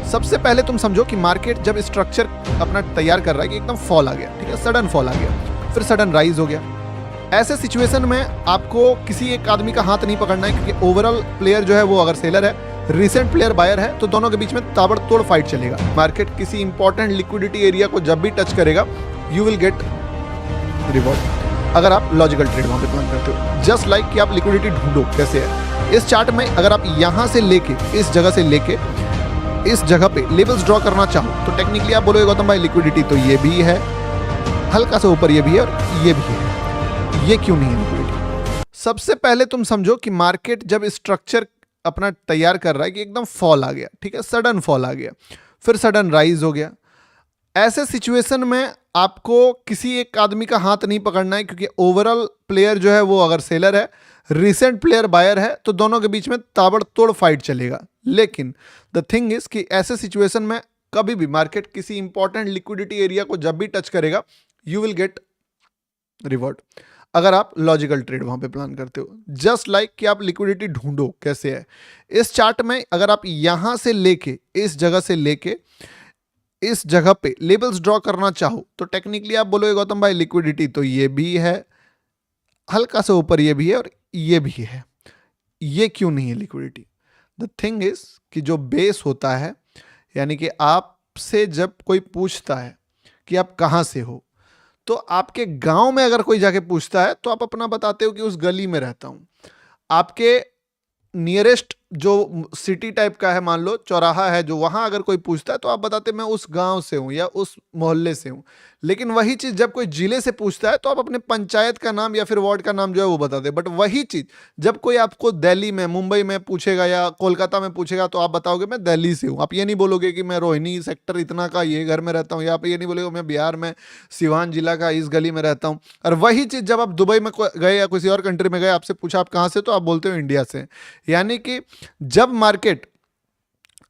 सबसे पहले तुम समझो कि मार्केट जब स्ट्रक्चर अपना तैयार कर रहा है कि एकदम फॉल आ गया, ठीक है, सडन फॉल आ गया, फिर सडन राइज हो गया। ऐसे सिचुएशन में आपको किसी एक आदमी का हाथ नहीं पकड़ना है, क्योंकि ओवरऑल प्लेयर जो है वो अगर सेलर है, रिसेंट प्लेयर बायर है, तो दोनों के बीच में ताबड़तोड़ फाइट चलेगा। मार्केट किसी इंपॉर्टेंट लिक्विडिटी एरिया को जब भी टच करेगा, यू विल गेट रिवॉर्ड अगर आप लॉजिकल ट्रेड वहां पे प्लान करते हो। जस्ट लाइक कि आप लिक्विडिटी ढूंढो कैसे है। इस चार्ट में अगर आप यहां से लेके इस जगह से लेके इस जगह पे लेवल्स ड्रॉ करना चाहो, तो टेक्निकली आप बोलोगे गौतम भाई लिक्विडिटी तो ये भी है, हल्का सा ऊपर ये भी है और ये भी है, ये क्यों नहीं है लिक्विडिटी? सबसे पहले तुम समझो कि मार्केट जब स्ट्रक्चर अपना तैयार कर रहा है कि एकदम फॉल आ गया, ठीक है, सडन फॉल आ गया, फिर सडन राइज हो गया। ऐसे सिचुएशन में आपको किसी एक आदमी का हाथ नहीं पकड़ना है, क्योंकि ओवरऑल प्लेयर जो है वो अगर सेलर है, रिसेंट प्लेयर बायर है, तो दोनों के बीच में ताबड़तोड़ फाइट चलेगा। लेकिन द थिंग इज कि ऐसे सिचुएशन में कभी भी मार्केट किसी इंपॉर्टेंट लिक्विडिटी एरिया को जब भी टच करेगा, यू विल गेट रिवॉर्ड अगर आप लॉजिकल ट्रेड वहां पे प्लान करते हो। जस्ट लाइक कि आप लिक्विडिटी ढूंढो कैसे है। इस चार्ट में अगर आप यहां से लेके इस जगह से लेके इस जगह पे लेवल्स ड्रॉ करना चाहो, तो टेक्निकली आप बोलोगे गौतम भाई लिक्विडिटी तो ये भी है, हल्का सा ऊपर ये भी है और ये भी है, ये क्यों नहीं है लिक्विडिटी? द थिंग इज कि जो बेस होता है, यानी कि आपसे जब कोई पूछता है कि आप कहाँ से हो, तो आपके गांव में अगर कोई जाके पूछता है तो आप अपना बताते हो कि उस गली में रहता हूं। आपके नियरेस्ट जो सिटी टाइप का है, मान लो चौराहा है जो, वहां अगर कोई पूछता है तो आप बताते मैं उस गांव से हूं या उस मोहल्ले से हूं। लेकिन वही चीज जब कोई जिले से पूछता है तो आप अपने पंचायत का नाम या फिर वार्ड का नाम जो है वो बताते हैं। बट वही चीज जब कोई आपको दिल्ली में, मुंबई में पूछेगा या कोलकाता में पूछेगा, तो आप बताओगे मैं दिल्ली से हूँ। आप ये नहीं बोलोगे कि मैं रोहिणी सेक्टर इतना का ये घर में रहता हूँ, या आप ये नहीं बोलोगे मैं बिहार में सिवान जिला का इस गली में रहता हूँ। और वही चीज जब आप दुबई में गए या किसी और कंट्री में गए, आपसे पूछा आप कहाँ से, तो आप बोलते हो इंडिया से। यानी कि जब मार्केट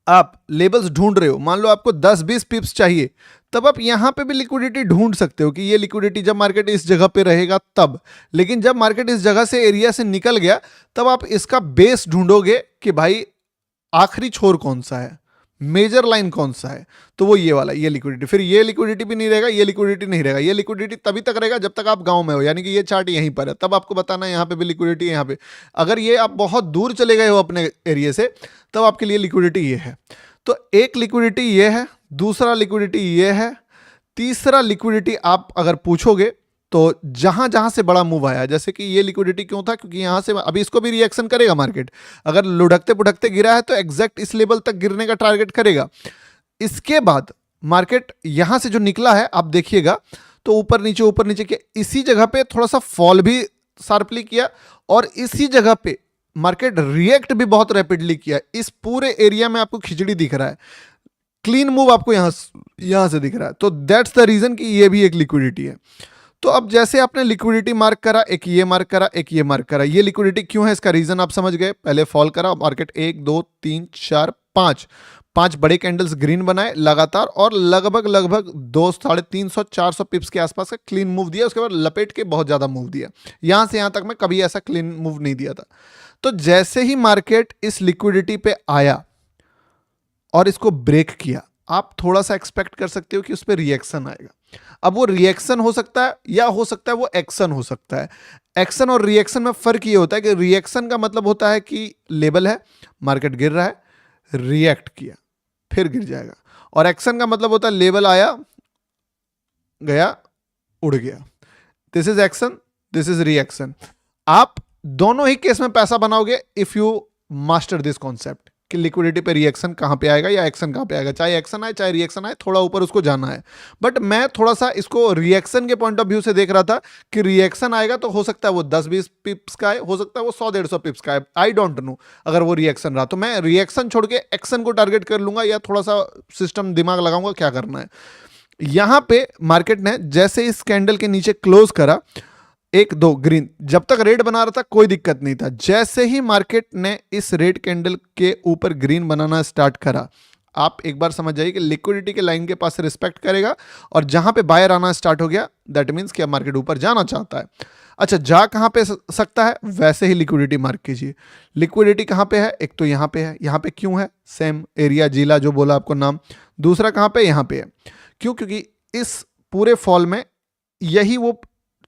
आप लेवल्स ढूंढ रहे हो, मान लो आपको 10-20 पिप्स चाहिए, तब आप यहां पे भी लिक्विडिटी ढूंढ सकते हो कि ये लिक्विडिटी जब मार्केट इस जगह पे रहेगा तब। लेकिन जब मार्केट इस जगह से, एरिया से निकल गया, तब आप इसका बेस ढूंढोगे कि भाई आखिरी छोर कौन सा है, मेजर लाइन कौन सा है, तो वो ये वाला, ये लिक्विडिटी। फिर ये लिक्विडिटी भी नहीं रहेगा, ये लिक्विडिटी नहीं रहेगा। ये लिक्विडिटी तभी तक रहेगा जब तक आप गांव में हो, यानी कि ये चार्ट यहीं पर है, तब आपको बताना है यहाँ पे भी लिक्विडिटी, यहाँ पे। अगर ये आप बहुत दूर चले गए हो अपने एरिया से, तब आपके लिए लिक्विडिटी ये है। तो एक लिक्विडिटी ये है, दूसरा लिक्विडिटी ये है, तीसरा लिक्विडिटी आप अगर पूछोगे तो जहां जहां से बड़ा मूव आया, जैसे कि ये लिक्विडिटी क्यों था, क्योंकि यहां से अभी इसको भी रिएक्शन करेगा मार्केट। अगर लुढ़कते पुढ़कते गिरा है तो एग्जैक्ट इस लेवल तक गिरने का टारगेट करेगा। इसके बाद मार्केट यहां से जो निकला है, आप देखिएगा तो ऊपर नीचे किया, इसी जगह पे थोड़ा सा फॉल भी शार्पली किया, और इसी जगह पे मार्केट रिएक्ट भी बहुत रैपिडली किया। इस पूरे एरिया में आपको खिचड़ी दिख रहा है, क्लीन मूव आपको यहां से दिख रहा है। तो दैट्स द रीजन कि ये भी एक लिक्विडिटी है। तो अब जैसे आपने लिक्विडिटी मार्क करा, एक ये मार्क करा, एक ये मार्क करा, ये लिक्विडिटी क्यों है इसका रीजन आप समझ गए। पहले फॉल करा मार्केट, 1 2 3 4 5 बड़े कैंडल्स ग्रीन बनाए लगातार, और लगभग 200-350-400 पिप्स के आसपास का क्लीन मूव दिया। उसके बाद लपेट के बहुत ज्यादा मूव दिया, यहां से यहां तक में कभी ऐसा क्लीन मूव नहीं दिया था। तो जैसे ही मार्केट इस लिक्विडिटी पे आया और इसको ब्रेक किया, आप थोड़ा सा एक्सपेक्ट कर सकते हो कि उस पर रिएक्शन आएगा। अब वो रिएक्शन हो सकता है या हो सकता है वो एक्शन हो सकता है। एक्शन और रिएक्शन में फर्क ये होता है कि रिएक्शन का मतलब होता है कि लेवल है, मार्केट गिर रहा है, रिएक्ट किया, फिर गिर जाएगा। और एक्शन का मतलब होता है लेवल आया, गया, उड़ गया। This is action, this is reaction. आप दोनों ही केस में पैसा बनाओगे if you master this concept कि लिक्विडिटी पे रिएक्शन कहां पे आएगा या एक्शन कहां पे आएगा। चाहे एक्शन आए चाहे रिएक्शन आए, थोड़ा ऊपर उसको जाना है। बट मैं थोड़ा सा इसको रिएक्शन के पॉइंट ऑफ व्यू से देख रहा था कि रिएक्शन आएगा तो हो सकता है वो 10-20 पिप्स का है, हो सकता है वो 100-150 पिप्स का है, आई डोंट नो। अगर वो रिएक्शन रहा तो मैं रिएक्शन छोड़ के एक्शन को टारगेट कर लूंगा, या थोड़ा सा सिस्टम दिमाग लगाऊंगा क्या करना है। यहां पे मार्केट ने जैसे इस कैंडल के नीचे क्लोज करा, 1 2 ग्रीन, जब तक रेड बना रहा था कोई दिक्कत नहीं था। जैसे ही मार्केट ने इस रेड कैंडल के ऊपर ग्रीन बनाना स्टार्ट करा, आप एक बार समझ जाइए कि लिक्विडिटी के लाइन के पास से रिस्पेक्ट करेगा, और जहां पे बायर आना स्टार्ट हो गया, दैट मींस कि अब मार्केट ऊपर जाना चाहता है। अच्छा, जा कहाँ पे सकता है, वैसे ही लिक्विडिटी मार्क कीजिए। लिक्विडिटी कहाँ पे है, एक तो यहाँ पे है, यहाँ पे क्यों है, सेम एरिया जिला जो बोला आपको नाम। दूसरा कहाँ पे, यहाँ पे है। क्यों, क्योंकि इस पूरे फॉल में यही वो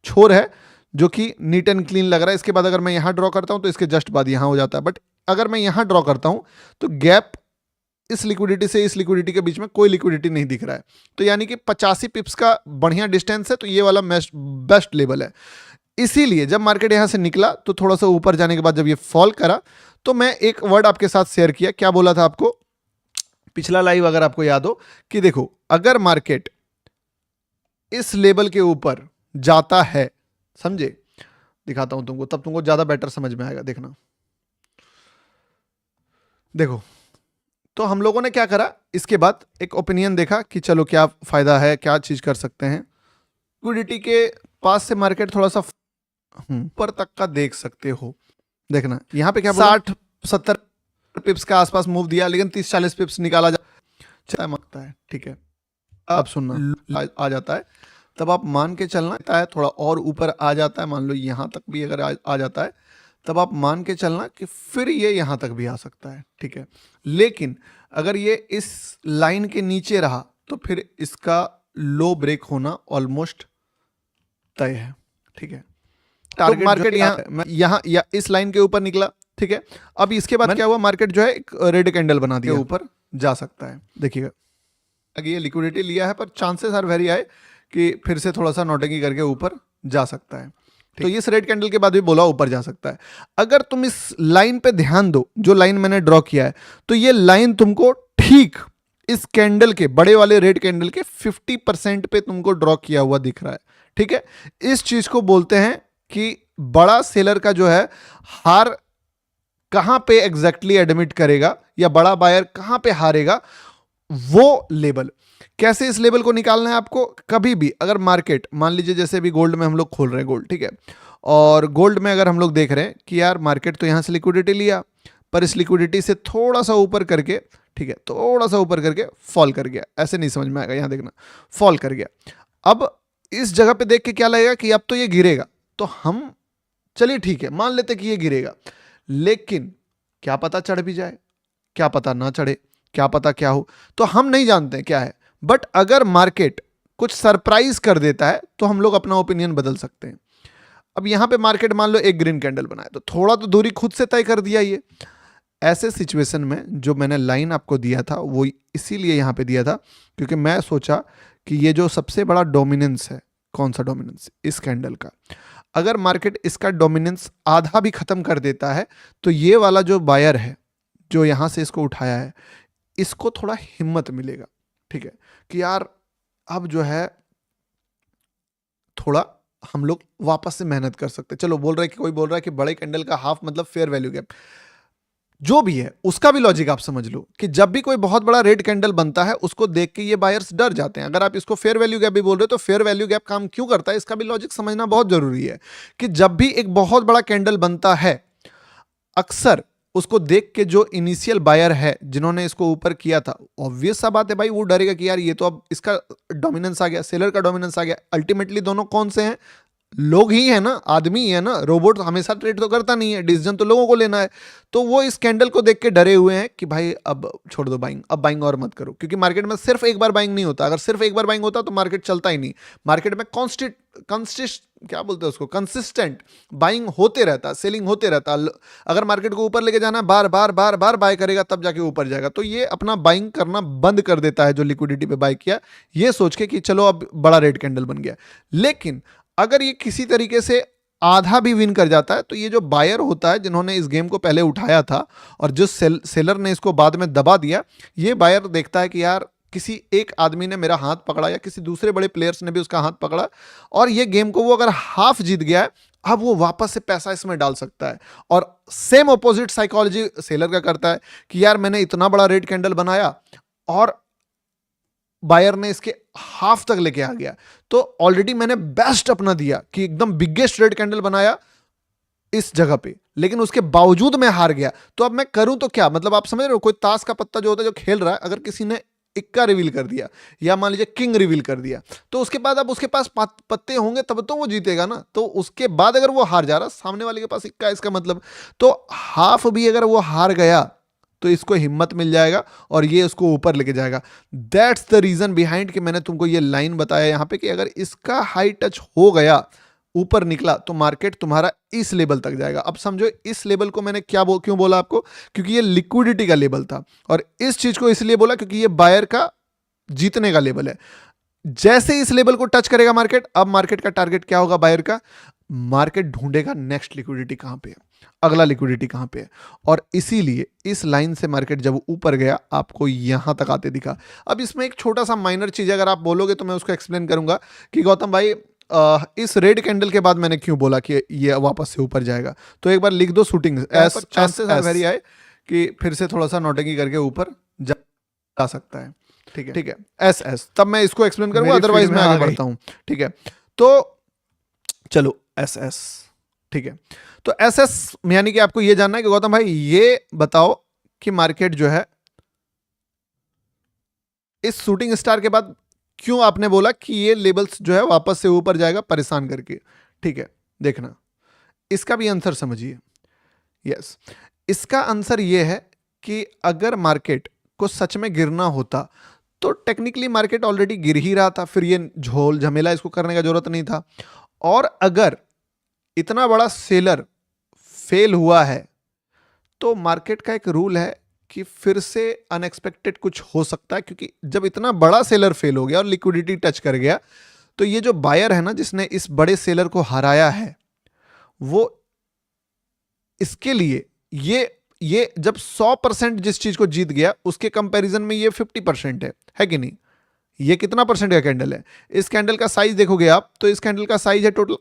छोर है जो कि नीट एंड क्लीन लग रहा है। इसके बाद अगर मैं यहाँ ड्रॉ करता हूँ तो इसके जस्ट बाद यहाँ हो जाता है, बट अगर मैं यहाँ ड्रॉ करता हूँ तो गैप इस लिक्विडिटी से इस लिक्विडिटी के बीच में कोई लिक्विडिटी नहीं दिख रहा है। तो यानी कि 85 पिप्स का बढ़िया डिस्टेंस है, तो ये वाला बेस्ट लेवल है। इसीलिए जब मार्केट यहां से निकला तो थोड़ा सा ऊपर जाने के बाद जब ये फॉल करा तो मैं एक वर्ड आपके साथ शेयर किया। क्या बोला था आपको, पिछला लाइव अगर आपको याद हो, कि देखो अगर मार्केट इस लेवल के ऊपर जाता है, समझे, दिखाता हूं तुमको, तब तुमको ज्यादा बेटर समझ में आएगा। देखना, देखो, तो हम लोगों ने क्या करा, इसके बाद एक ओपिनियन देखा कि चलो क्या फायदा है, क्या चीज कर सकते हैं। लिक्विडिटी के पास से मार्केट थोड़ा सा ऊपर तक का देख सकते हो। देखना यहाँ पे क्या 60-70 पिप्स के आसपास मूव दिया, लेकिन 30-40 पिप्स निकाला जाता है। ठीक है, अब सुनना, आ जाता है तब आप मान के चलना है, थोड़ा और ऊपर आ जाता है, मान लो यहाँ तक भी अगर आ जाता है तब आप मान के चलना कि फिर ये यहाँ तक भी आ सकता है। ठीक है, लेकिन अगर ये इस लाइन के नीचे रहा तो फिर इसका लो ब्रेक होना ऑलमोस्ट तय है। ठीक है, टारगेट मार्केट यहाँ या इस लाइन के ऊपर निकला। ठीक है, अब इसके बाद क्या हुआ, मार्केट जो है एक रेड कैंडल बना दिया, ऊपर जा सकता है। देखिएगा, ये लिक्विडिटी लिया है पर चांसेस आर वेरी हाई कि फिर से थोड़ा सा नोटिंग करके ऊपर जा सकता है। तो इस रेड कैंडल के बाद भी बोला ऊपर जा सकता है। अगर तुम इस लाइन पे ध्यान दो, जो लाइन मैंने ड्रॉ किया है, तो ये लाइन तुमको ठीक इस कैंडल के, बड़े वाले रेड कैंडल के 50% पे तुमको ड्रॉ किया हुआ दिख रहा है। ठीक है, इस चीज को बोलते हैं कि बड़ा सेलर का जो है हार कहां पे एग्जैक्टली एडमिट करेगा या बड़ा बायर कहां पे हारेगा, वो लेवल। कैसे इस लेवल को निकालना है आपको, कभी भी अगर मार्केट, मान लीजिए जैसे भी गोल्ड में हम लोग खोल रहे हैं गोल्ड, ठीक है, और गोल्ड में अगर हम लोग देख रहे हैं कि यार मार्केट तो यहां से लिक्विडिटी लिया, पर इस लिक्विडिटी से थोड़ा सा ऊपर करके, ठीक है, थोड़ा सा ऊपर करके फॉल कर गया, ऐसे नहीं समझ में आएगा, यहां देखना फॉल कर गया। अब इस जगह पे देख के क्या लगेगा कि अब तो ये गिरेगा, तो हम चलिए ठीक है मान लेते कि ये गिरेगा, लेकिन क्या पता चढ़ भी जाए, क्या पता ना चढ़े, क्या पता क्या हो, तो हम नहीं जानते क्या है। बट अगर मार्केट कुछ सरप्राइज कर देता है तो हम लोग अपना ओपिनियन बदल सकते हैं। अब यहां पे मार्केट मान लो एक ग्रीन कैंडल बनाए, तो थोड़ा तो दूरी खुद से तय कर दिया। ये ऐसे सिचुएशन में जो मैंने लाइन आपको दिया था वो इसीलिए यहां पे दिया था क्योंकि मैं सोचा कि ये जो सबसे बड़ा डोमिनेंस है, कौन सा डोमिनेंस, इस कैंडल का, अगर मार्केट इसका डोमिनेंस आधा भी खत्म कर देता है तो ये वाला जो बायर है जो यहां से इसको उठाया है, इसको थोड़ा हिम्मत मिलेगा। ठीक है, कि यार अब जो है थोड़ा हम लोग वापस से मेहनत कर सकते हैं। चलो बोल रहे हैं कि कोई बोल रहा है कि बड़े कैंडल का हाफ मतलब फेयर वैल्यू गैप, जो भी है उसका भी लॉजिक आप समझ लो कि जब भी कोई बहुत बड़ा रेड कैंडल बनता है उसको देख के ये बायर्स डर जाते हैं। अगर आप इसको फेयर वैल्यू गैप भी बोल रहे हो तो फेयर वैल्यू गैप काम क्यों करता है, इसका भी लॉजिक समझना बहुत जरूरी है कि जब भी एक बहुत बड़ा कैंडल बनता है, अक्सर उसको देख के जो इनिशियल बायर है जिन्होंने इसको ऊपर किया था, ऑब्वियस सा बात है भाई, वो डरेगा कि यार ये तो अब इसका डोमिनेंस आ गया, सेलर का डोमिनेंस आ गया। अल्टीमेटली दोनों कौन से हैं, लोग ही है ना, आदमी ही है ना, रोबोट हमेशा ट्रेड तो करता नहीं है, डिसीजन तो लोगों को लेना है। तो वो इस कैंडल को देख के डरे हुए हैं कि भाई अब छोड़ दो बाइंग, अब बाइंग और मत करो, क्योंकि मार्केट में सिर्फ एक बार बाइंग नहीं होता। अगर सिर्फ एक बार बाइंग होता तो मार्केट चलता ही नहीं। मार्केट में क्या बोलते हैं उसको, कंसिस्टेंट बाइंग होते रहता, सेलिंग होते रहता। अगर मार्केट को ऊपर लेके जाना, बार बार बार बार बाय करेगा तब जाके ऊपर जाएगा। तो ये अपना बाइंग करना बंद कर देता है जो लिक्विडिटी पे बाय किया, ये सोच के कि चलो अब बड़ा रेड कैंडल बन गया। लेकिन अगर ये किसी तरीके से आधा भी विन कर जाता है तो ये जो बायर होता है जिन्होंने इस गेम को पहले उठाया था और जो सेलर ने इसको बाद में दबा दिया, ये बायर देखता है कि यार किसी एक आदमी ने मेरा हाथ पकड़ा या किसी दूसरे बड़े प्लेयर्स ने भी उसका हाथ पकड़ा और ये गेम को वो अगर हाफ जीत गया है, अब वो वापस से पैसा इसमें डाल सकता है। और सेम ऑपोजिट साइकोलॉजी सेलर का करता है कि यार मैंने इतना बड़ा रेड कैंडल बनाया और बायर ने इसके हाफ तक लेके आ गया, तो ऑलरेडी मैंने बेस्ट अपना दिया कि एकदम बिगेस्ट रेड कैंडल बनाया इस जगह पे, लेकिन उसके बावजूद मैं हार गया। तो अब मैं करूं तो क्या, मतलब आप समझ रहे हो, कोई ताश का पत्ता जो होता है जो खेल रहा है, अगर किसी ने इक्का रिवील कर दिया या मान लीजिए किंग रिवील कर दिया, तो उसके बाद अब उसके पास पत्ते होंगे तब तो वो जीतेगा ना। तो उसके बाद अगर वो हार जा रहा, सामने वाले के पास इक्का है, इसका मतलब तो हाफ भी अगर वो हार गया तो इसको हिम्मत मिल जाएगा और ये उसको ऊपर लेके जाएगा। दैट्स द रीजन बिहाइंड कि मैंने तुमको ये लाइन बताया यहाँ पे कि अगर इसका हाई टच हो गया, ऊपर निकला, तो मार्केट तुम्हारा इस लेवल तक जाएगा। अब समझो इस लेवल को मैंने क्यों बोला आपको, क्योंकि ये लिक्विडिटी का लेवल था, और इस चीज को इसलिए बोला क्योंकि ये बायर का जीतने का लेवल है। जैसे इस लेवल को टच करेगा मार्केट, अब मार्केट का टारगेट क्या होगा बायर का, मार्केट ढूंढेगा नेक्स्ट लिक्विडिटी कहां पे है, अगला लिक्विडिटी कहां पे है, और इसीलिए इस लाइन से मार्केट जब ऊपर गया आपको यहां तक आते दिखा। अब इसमें एक छोटा सा माइनर चीज अगर आप बोलोगे तो मैं उसको एक्सप्लेन करूंगा कि गौतम भाई इस रेड कैंडल के बाद मैंने क्यों बोला कि ये वापस से ऊपर जाएगा। तो एक बार लिख दो shooting, chances are very high कि फिर से थोड़ा सा नौटंकी करके ऊपर जा सकता है। ठीक है एस, तब मैं इसको एक्सप्लेन करूंगा, अदरवाइज मैं आगे बढ़ता हूं। ठीक है, तो चलो एस, ठीक है। तो एस यानी कि आपको ये जानना है कि गौतम भाई ये बताओ कि मार्केट जो है इस शूटिंग स्टार के बाद क्यों आपने बोला कि ये लेवल्स जो है वापस से ऊपर जाएगा परेशान करके। ठीक है, देखना इसका भी आंसर समझिए। यस, इसका आंसर ये है कि अगर मार्केट को सच में गिरना होता तो टेक्निकली मार्केट ऑलरेडी गिर ही रहा था, फिर ये झोल झमेला इसको करने का जरूरत नहीं था। और अगर इतना बड़ा सेलर फेल हुआ है तो मार्केट का एक रूल है कि फिर से अनएक्सपेक्टेड कुछ हो सकता है, क्योंकि जब इतना बड़ा सेलर फेल हो गया और लिक्विडिटी टच कर गया तो ये जो बायर है ना जिसने इस बड़े सेलर को हराया है, वो इसके लिए ये जब 100% जिस चीज को जीत गया उसके कंपैरिजन में ये 50% है कि नहीं। ये कितना परसेंट का कैंडल है, इस कैंडल का साइज देखोगे आप तो इस कैंडल का साइज है टोटल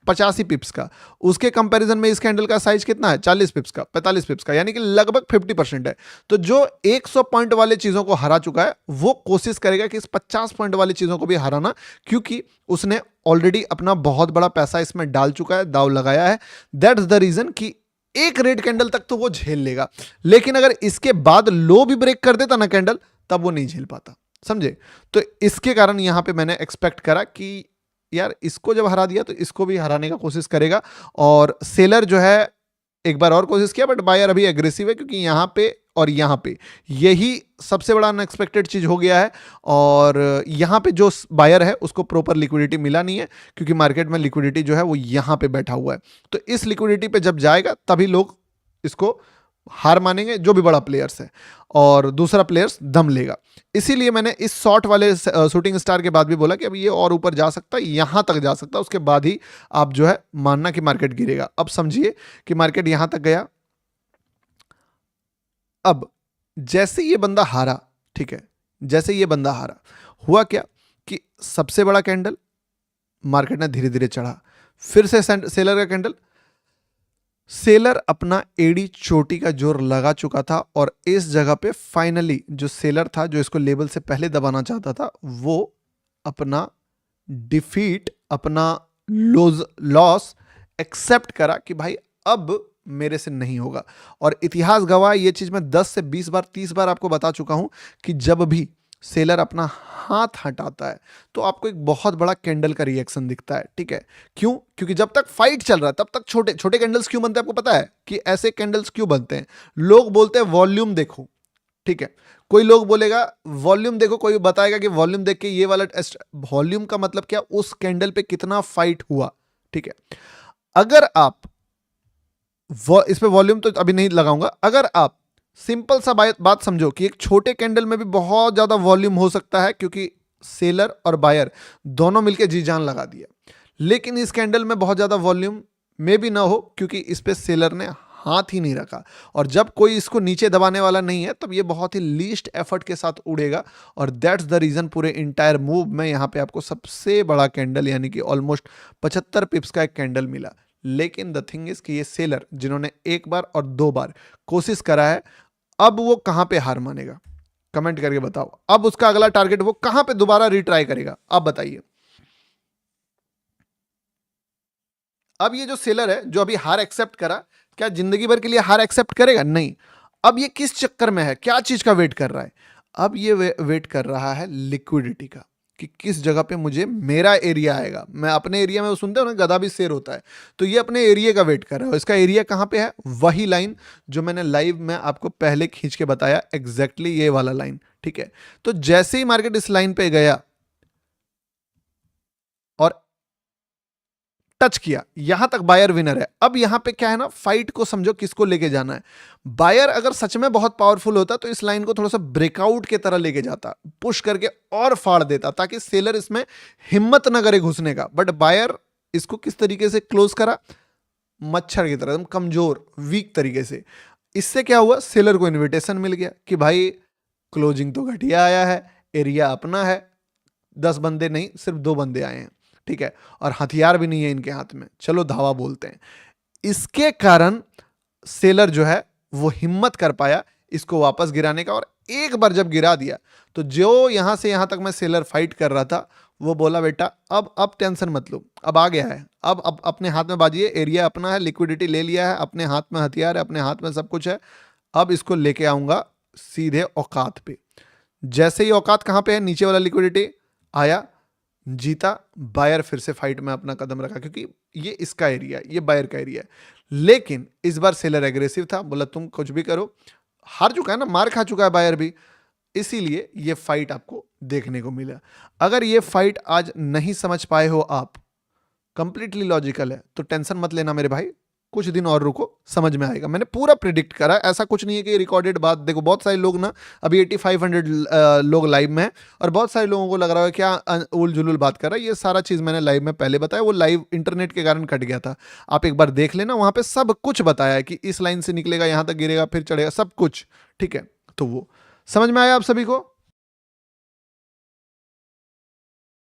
85 पिप्स का, उसके कंपैरिजन में इस कैंडल का साइज कितना है 40 पिप्स का, 45 पिप्स का, यानी कि लगभग 50% है। तो जो 100 पॉइंट वाले चीजों को हरा चुका है वो कोशिश करेगा कि इस 50 पॉइंट वाली चीजों को भी हराना, क्योंकि उसने ऑलरेडी अपना बहुत बड़ा पैसा इसमें डाल चुका है, दाव लगाया है। दैट्स द रीजन कि एक रेड कैंडल तक तो वो झेल लेगा, लेकिन अगर इसके बाद लो भी ब्रेक कर देता ना कैंडल, तब वो नहीं झेल पाता, समझे। तो इसके कारण यहां पे मैंने एक्सपेक्ट करा कि यार इसको जब हरा दिया तो इसको भी हराने का कोशिश करेगा, और सेलर जो है एक बार और कोशिश किया, बट बायर अभी एग्रेसिव है क्योंकि यहां पे और यहां पे यही सबसे बड़ा अनएक्सपेक्टेड चीज हो गया है। और यहां पे जो बायर है उसको प्रॉपर लिक्विडिटी मिला नहीं है, क्योंकि मार्केट में लिक्विडिटी जो है वो यहां पे बैठा हुआ है। तो इस लिक्विडिटी पे जब जाएगा तभी लोग इसको हार मानेंगे, जो भी बड़ा प्लेयर्स है, और दूसरा प्लेयर्स दम लेगा। इसीलिए मैंने इस शॉर्ट वाले शूटिंग स्टार के बाद भी बोला कि अब ये और ऊपर जा सकता है, यहां तक जा सकता है, उसके बाद ही आप जो है मानना कि मार्केट गिरेगा। अब समझिए कि मार्केट यहां तक गया, अब जैसे ये बंदा हारा, ठीक है, जैसे ये बंदा हारा, हुआ क्या कि सबसे बड़ा कैंडल मार्केट ने धीरे धीरे चढ़ा, फिर से सेलर का कैंडल, सेलर अपना एडी चोटी का जोर लगा चुका था, और इस जगह पे फाइनली जो सेलर था जो इसको लेवल से पहले दबाना चाहता था वो अपना डिफीट, अपना लॉस एक्सेप्ट करा कि भाई अब मेरे से नहीं होगा। और इतिहास गवाह, ये चीज मैं 10 से 20 बार 30 बार आपको बता चुका हूं कि जब भी सेलर अपना हाथ हटाता है तो आपको एक बहुत बड़ा कैंडल का रिएक्शन दिखता है। ठीक है, क्यों? क्योंकि जब तक फाइट चल रहा है तब तक छोटे छोटे कैंडल्स क्यों बनते हैं, आपको पता है कि ऐसे कैंडल्स क्यों बनते हैं? लोग बोलते हैं वॉल्यूम देखो, ठीक है, कोई लोग बोलेगा वॉल्यूम देखो, कोई बताएगा कि वॉल्यूम देख के ये वाला वॉल्यूम का मतलब क्या, उस कैंडल पे कितना फाइट हुआ। ठीक है, अगर आप इस पे वॉल्यूम तो अभी नहीं लगाऊंगा, अगर आप सिंपल सा बात समझो कि एक छोटे कैंडल में भी बहुत ज्यादा वॉल्यूम हो सकता है, क्योंकि सेलर और बायर दोनों मिलकर जी जान लगा दिया, लेकिन इस कैंडल में बहुत ज्यादा वॉल्यूम में भी ना हो क्योंकि इस पे सेलर ने हाथ ही नहीं रखा, और जब कोई इसको नीचे दबाने वाला नहीं है तब ये बहुत ही लीस्ट एफर्ट के साथ उड़ेगा। और दैट्स द रीजन पूरे इंटायर मूव में यहां पे आपको सबसे बड़ा कैंडल यानी कि ऑलमोस्ट 75 पिप्स का एक कैंडल मिला। लेकिन द थिंग इज कि ये सेलर जिन्होंने एक बार और दो बार कोशिश करा है, अब वो कहां पे हार मानेगा, कमेंट करके बताओ। अब उसका अगला टारगेट वो कहां पे दोबारा रिट्राई करेगा, आप बताइए। अब ये जो सेलर है जो अभी हार एक्सेप्ट करा, क्या जिंदगी भर के लिए हार एक्सेप्ट करेगा? नहीं। अब ये किस चक्कर में है, क्या चीज का वेट कर रहा है? अब ये वेट कर रहा है लिक्विडिटी का कि किस जगह पे मुझे मेरा एरिया आएगा। मैं अपने एरिया में, वो सुनते हो ना गधा भी शेर होता है, तो ये अपने एरिया का वेट कर रहा है। इसका एरिया कहाँ पे है? वही लाइन जो मैंने लाइव में आपको पहले खींच के बताया, एग्जैक्टली ये वाला लाइन, ठीक है। तो जैसे ही मार्केट इस लाइन पे गया और टच किया, यहां तक बायर विनर है। अब यहां पे क्या है ना, फाइट को समझो किसको लेके जाना है। बायर अगर सच में बहुत पावरफुल होता तो इस लाइन को थोड़ा सा ब्रेकआउट के तरह लेके जाता, पुश करके और फाड़ देता, ताकि सेलर इसमें हिम्मत ना करे घुसने का। बट बायर इसको किस तरीके से क्लोज करा? मच्छर की तरह, एकदम कमजोर वीक तरीके से। इससे क्या हुआ? सेलर को इन्विटेशन मिल गया कि भाई क्लोजिंग तो घटिया आया है, एरिया अपना है, 10 बंदे नहीं सिर्फ 2 बंदे आए हैं, ठीक है, और हथियार भी नहीं है इनके हाथ में, चलो धावा बोलते हैं। इसके कारण सेलर जो है वो हिम्मत कर पाया इसको वापस गिराने का। और एक बार जब गिरा दिया तो जो यहां से यहां तक मैं सेलर फाइट कर रहा था, वो बोला बेटा अब टेंशन मत लो, अब आ गया है, अब अपने हाथ में बाजिए, एरिया अपना है, लिक्विडिटी ले लिया है, अपने हाथ में हथियार है, अपने हाथ में सब कुछ है, अब इसको लेके आऊंगा सीधे औकात पे। जैसे ही औकात कहां पे है, नीचे वाला लिक्विडिटी आया, जीता, बायर फिर से फाइट में अपना कदम रखा, क्योंकि ये इसका एरिया, ये बायर का एरिया है। लेकिन इस बार सेलर एग्रेसिव था, बोला तुम कुछ भी करो, हार चुका है ना, मार खा चुका है बायर भी, इसीलिए ये फाइट आपको देखने को मिला। अगर ये फाइट आज नहीं समझ पाए हो आप, कंप्लीटली लॉजिकल है, तो टेंशन मत लेना मेरे भाई, कुछ दिन और रुको, समझ में आएगा। मैंने पूरा प्रिडिक्ट करा, ऐसा कुछ नहीं है कि रिकॉर्डेड बात। देखो बहुत सारे लोग ना, अभी 8500 लोग लाइव में हैं, और बहुत सारे लोगों को लग रहा है क्या उल जुलूल बात कर रहा है। ये सारा चीज़ मैंने लाइव में पहले बताया, वो लाइव इंटरनेट के कारण कट गया था, आप एक बार देख लेना, वहाँ पे सब कुछ बताया है कि इस लाइन से निकलेगा, यहाँ तक गिरेगा, फिर चढ़ेगा, सब कुछ, ठीक है। तो वो समझ में आया आप सभी को?